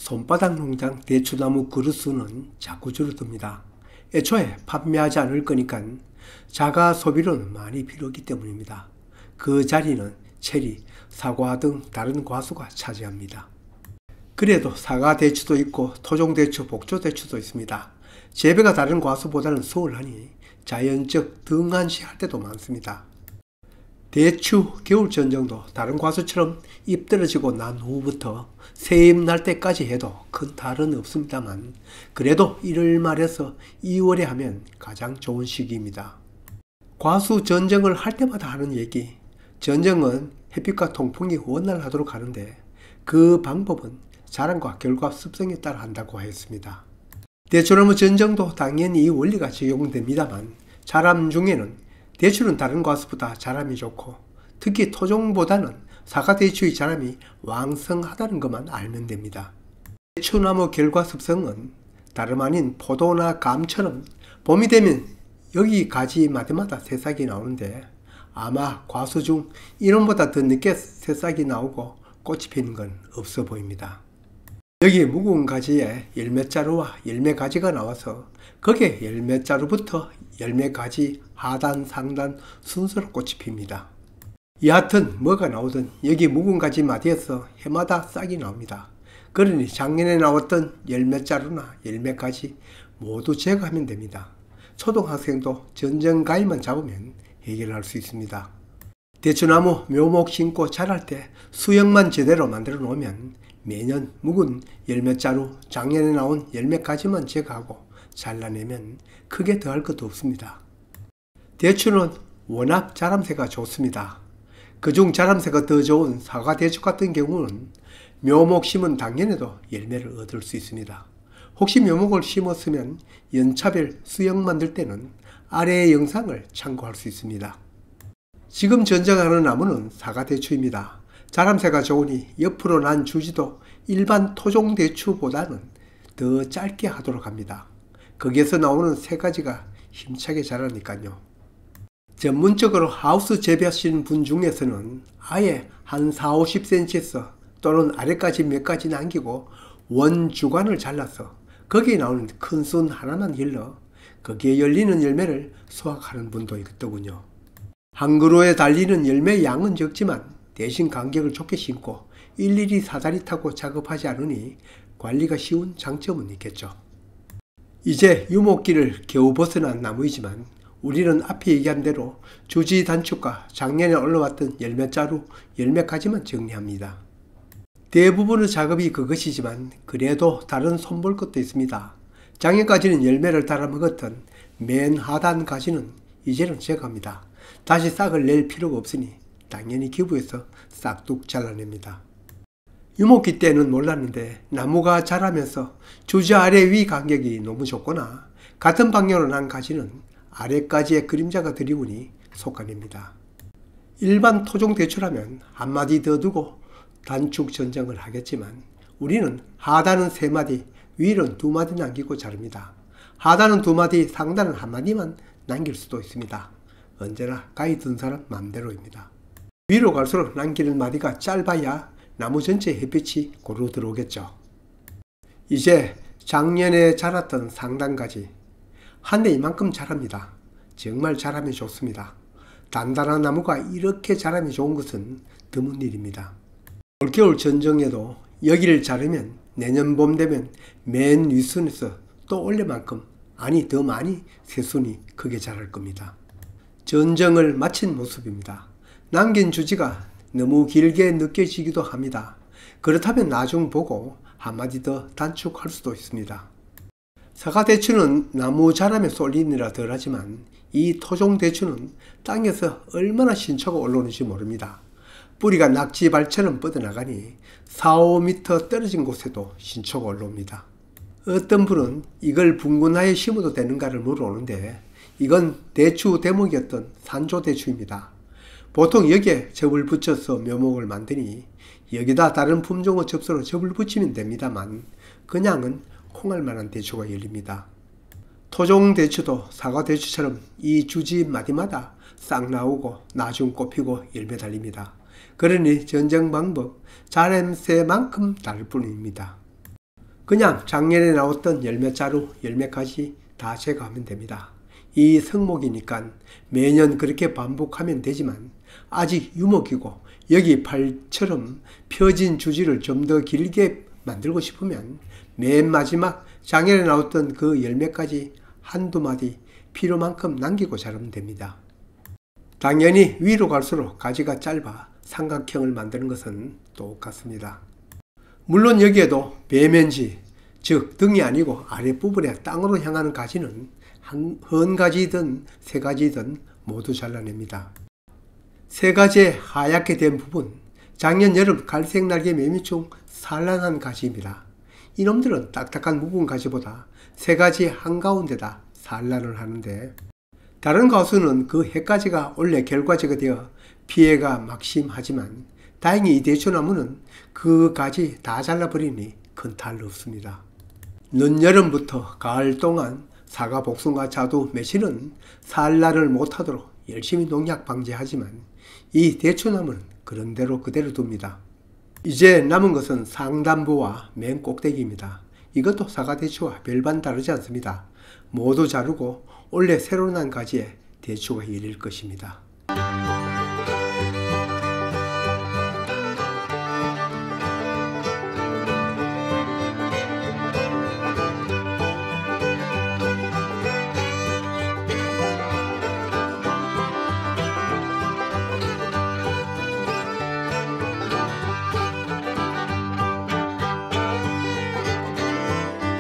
손바닥 농장 대추나무 그루 수는 자꾸 줄어듭니다. 애초에 판매하지 않을 거니까 자가 소비로는 많이 필요하기 때문입니다. 그 자리는 체리, 사과 등 다른 과수가 차지합니다. 그래도 사과 대추도 있고 토종 대추, 복조 대추도 있습니다. 재배가 다른 과수보다는 수월하니 자연적 등한시할 때도 많습니다. 대추 겨울 전정도 다른 과수처럼 잎 떨어지고 난 후부터 새잎 날 때까지 해도 큰 탈은 없습니다만 그래도 1월 말에서 2월에 하면 가장 좋은 시기입니다. 과수 전정을 할 때마다 하는 얘기, 전정은 햇빛과 통풍이 원활하도록 하는데 그 방법은 자람과 결과 습성에 따라 한다고 하였습니다. 대추나무 전정도 당연히 이 원리가 적용됩니다만 자람 중에는 대추는 다른 과수보다 자람이 좋고 특히 토종보다는 사과대추의 자람이 왕성하다는 것만 알면 됩니다. 대추나무 결과 습성은 다름 아닌 포도나 감처럼 봄이 되면 여기 가지마다마다 새싹이 나오는데 아마 과수 중 이놈보다 더 늦게 새싹이 나오고 꽃이 피는 건 없어 보입니다. 여기 묵은 가지에 열매자루와 열매가지가 나와서 거기에 열매자루부터 열매가지, 하단, 상단 순서로 꽃이 핍니다. 여하튼 뭐가 나오든 여기 묵은 가지 마디에서 해마다 싹이 나옵니다. 그러니 작년에 나왔던 열매자루나 열매가지 모두 제거하면 됩니다. 초등학생도 전정가위만 잡으면 해결할 수 있습니다. 대추나무 묘목 심고 자랄 때 수영만 제대로 만들어 놓으면 매년 묵은 열매자루, 작년에 나온 열매가지만 제거하고 잘라내면 크게 더할 것도 없습니다. 대추는 워낙 자람새가 좋습니다. 그중 자람새가 더 좋은 사과대추 같은 경우는 묘목 심은 당년에도 열매를 얻을 수 있습니다. 혹시 묘목을 심었으면 연차별 수영 만들 때는 아래의 영상을 참고할 수 있습니다. 지금 전정하는 나무는 사과대추입니다. 자람새가 좋으니 옆으로 난 주지도 일반 토종대추보다는 더 짧게 하도록 합니다. 거기에서 나오는 새 가지가 힘차게 자라니까요. 전문적으로 하우스 재배하시는 분 중에서는 아예 한 40-50cm에서 또는 아래까지 몇 가지 남기고 원주간을 잘라서 거기에 나오는 큰 순 하나만 길러 거기에 열리는 열매를 수확하는 분도 있더군요. 한 그루에 달리는 열매 양은 적지만 대신 간격을 좁게 심고 일일이 사다리 타고 작업하지 않으니 관리가 쉬운 장점은 있겠죠. 이제 유목기를 겨우 벗어난 나무이지만 우리는 앞에 얘기한 대로 주지 단축과 작년에 올라왔던 열매자루, 열매가지만 정리합니다. 대부분의 작업이 그것이지만 그래도 다른 손볼 것도 있습니다. 작년까지는 열매를 달아 먹었던 맨 하단 가지는 이제는 제거합니다. 다시 싹을 낼 필요가 없으니 당연히 기부해서 싹둑 잘라냅니다. 유목기 때는 몰랐는데 나무가 자라면서 주지 아래 위 간격이 너무 좁거나 같은 방향으로 난 가지는 아래까지의 그림자가 드리우니 속아냅니다. 일반 토종 대추라면 한마디 더 두고 단축 전정을 하겠지만 우리는 하단은 3마디, 위는 2마디 남기고 자릅니다. 하단은 2마디, 상단은 1마디만 남길 수도 있습니다. 언제나 가위 든 사람 맘대로입니다. 위로 갈수록 남기는 마디가 짧아야 나무 전체에 햇빛이 고루 들어오겠죠. 이제 작년에 자랐던 상단가지 한 대 이만큼 자랍니다. 정말 자람이 좋습니다. 단단한 나무가 이렇게 자람이 좋은 것은 드문 일입니다. 올겨울 전정에도 여기를 자르면 내년 봄 되면 맨 윗순에서 또 올해만큼 아니 더 많이 새순이 크게 자랄 겁니다. 전정을 마친 모습입니다. 남긴 주지가 너무 길게 느껴지기도 합니다. 그렇다면 나중 보고 한마디 더 단축할 수도 있습니다. 사과대추는 나무 자람에 쏠리느라 덜하지만 이 토종대추는 땅에서 얼마나 신초가 올라오는지 모릅니다. 뿌리가 낙지발처럼 뻗어나가니 4-5m 떨어진 곳에도 신초가 올라옵니다. 어떤 분은 이걸 분군하에 심어도 되는가를 물어오는데 이건 대추 대목이었던 산조대추입니다. 보통 여기에 접을 붙여서 묘목을 만드니 여기다 다른 품종의 접수로 접을 붙이면 됩니다만 그냥은 콩알만한 대추가 열립니다. 토종 대추도 사과 대추처럼 이 주지 마디마다 싹 나오고 나중 꽃피고 열매 달립니다. 그러니 전정 방법 자냄새만큼 다를 뿐입니다. 그냥 작년에 나왔던 열매자루, 열매까지 다 제거하면 됩니다. 이 성목이니까 매년 그렇게 반복하면 되지만 아직 유목이고 여기 팔처럼 펴진 주지를 좀 더 길게 만들고 싶으면 맨 마지막 작년에 나왔던 그 열매까지 한두 마디 필요만큼 남기고 자르면 됩니다. 당연히 위로 갈수록 가지가 짧아 삼각형을 만드는 것은 똑같습니다. 물론 여기에도 배면지, 즉 등이 아니고 아랫부분에 땅으로 향하는 가지는 한 가지든 세 가지든 모두 잘라냅니다. 세 가지의 하얗게 된 부분, 작년 여름 갈색 날개 매미충 산란한 가지입니다. 이놈들은 딱딱한 묵은 가지보다 세 가지 한가운데다 산란을 하는데 다른 가수는 그 햇가지가 원래 결과지가 되어 피해가 막심하지만 다행히 이 대추나무는 그 가지 다 잘라버리니 큰 탈 없습니다. 늦여름부터 가을 동안 사과, 복숭아, 자두, 매실은 산란을 못하도록 열심히 농약 방지하지만 이 대추나무는 그런 대로 그대로 둡니다. 이제 남은 것은 상단부와 맨 꼭대기입니다. 이것도 사과대추와 별반 다르지 않습니다. 모두 자르고 원래 새로 난 가지에 대추가 열릴 것입니다.